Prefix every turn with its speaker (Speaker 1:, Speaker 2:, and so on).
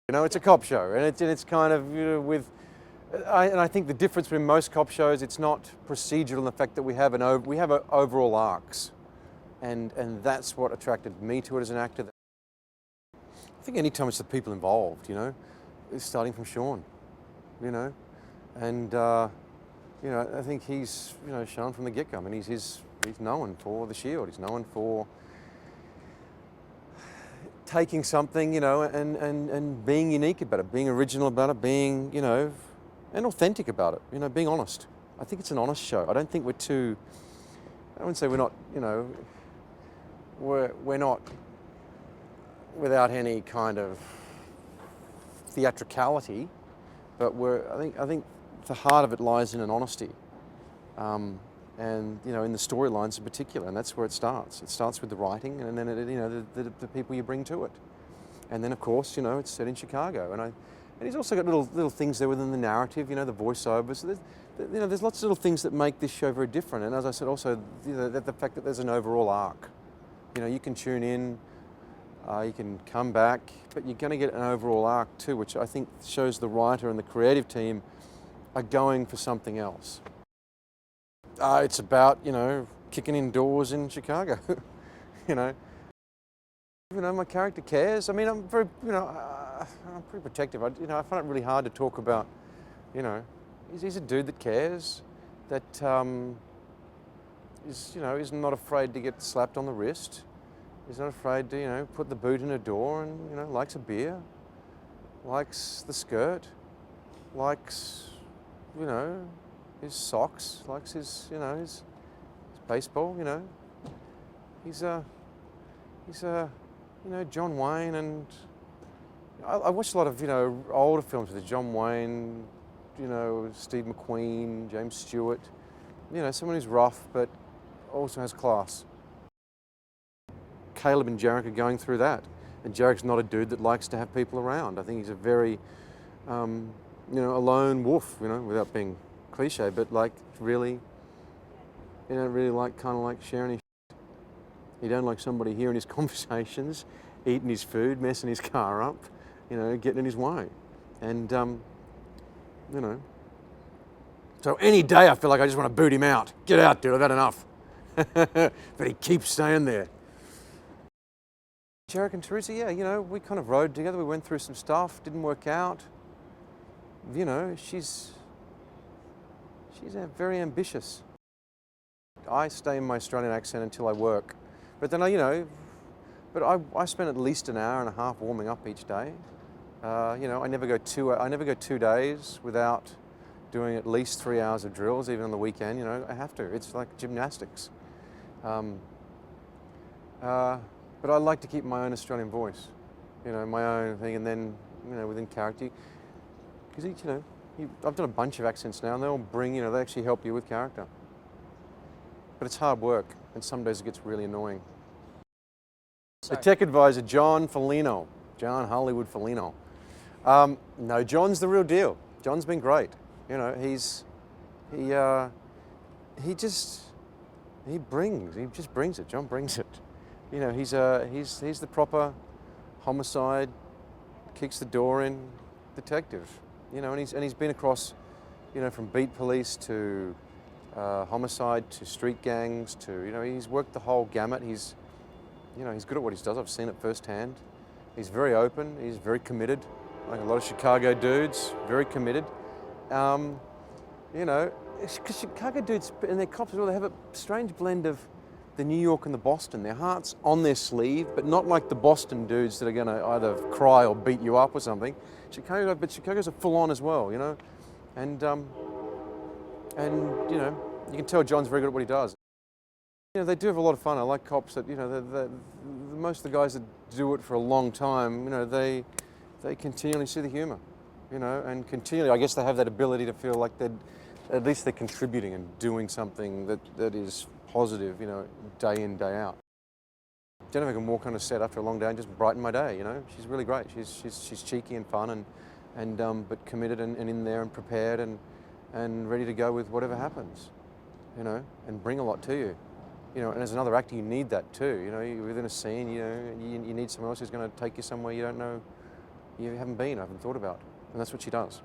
Speaker 1: You know, it's a cop show, and it's kind of, and I think the difference between most cop shows, it's not procedural in the fact that we have overall arcs, and that's what attracted me to it as an actor. I think anytime it's the people involved, starting from Shawn, and I think he's shown from the get-go. I mean, he's known for the Shield. He's known for taking something, and being unique about it, being original about it, being, and authentic about it, being honest. I think it's an honest show. I don't think I wouldn't say we're not, we're not without any kind of theatricality, but I think the heart of it lies in an honesty. And in the storylines in particular, and that's where it starts. It starts with the writing, and then the people you bring to it, and then of course it's set in Chicago, and he's also got little things there within the narrative, the voiceovers. So there's lots of little things that make this show very different. And as I said, also the fact that there's an overall arc. You can tune in, you can come back, but you're going to get an overall arc too, which I think shows the writer and the creative team are going for something else. It's about, kicking in doors in Chicago, my character cares. I mean, I'm very, I'm pretty protective. I find it really hard to talk about, he's a dude that cares, that is not afraid to get slapped on the wrist. He's not afraid to, put the boot in a door and, likes a beer, likes the skirt, likes, his socks, likes his baseball, He's John Wayne, and I watched a lot of, older films with John Wayne, Steve McQueen, James Stewart, someone who's rough but also has class. Caleb and Jarek are going through that, and Jarek's not a dude that likes to have people around. I think he's a very, a lone wolf, without being cliche, but like really, really like kind of like sharing his shit. You don't like somebody hearing his conversations, eating his food, messing his car up, getting in his way. And, so any day I feel like I just want to boot him out. Get out, dude, I've had enough. But he keeps staying there. Jarek and Teresa, yeah, we kind of rode together. We went through some stuff, didn't work out. She's very ambitious. I stay in my Australian accent until I work. But then, I spend at least an hour and a half warming up each day. I never go 2 days without doing at least 3 hours of drills, even on the weekend. I have to. It's like gymnastics. But I like to keep my own Australian voice, my own thing, and then, within character. Because I've done a bunch of accents now, and they all bring, they actually help you with character. But it's hard work, and some days it gets really annoying. The tech advisor, John Hollywood Foligno. No, John's the real deal. John's been great. He just brings it. John brings it. He's the proper homicide, kicks the door in detective. And he's been across, from beat police to homicide to street gangs to, he's worked the whole gamut. He's good at what he does. I've seen it firsthand. He's very open. He's very committed, like a lot of Chicago dudes, very committed. Because Chicago dudes and their cops as well, they have a strange blend of the New York and the Boston. Their heart's on their sleeve, but not like the Boston dudes that are going to either cry or beat you up or something. Chicago's a full-on as well, and you can tell John's very good at what he does. They do have a lot of fun. I like cops that, most of the guys that do it for a long time, they continually see the humor, and continually, I guess they have that ability to feel like at least they're contributing and doing something that is positive, day in, day out. Jennifer can walk on a set after a long day and just brighten my day, She's really great. She's cheeky and fun but committed and in there and prepared and ready to go with whatever happens, and bring a lot to you. And as another actor, you need that too. You're within a scene, you need someone else who's going to take you somewhere you don't know you haven't been, I haven't thought about. And that's what she does.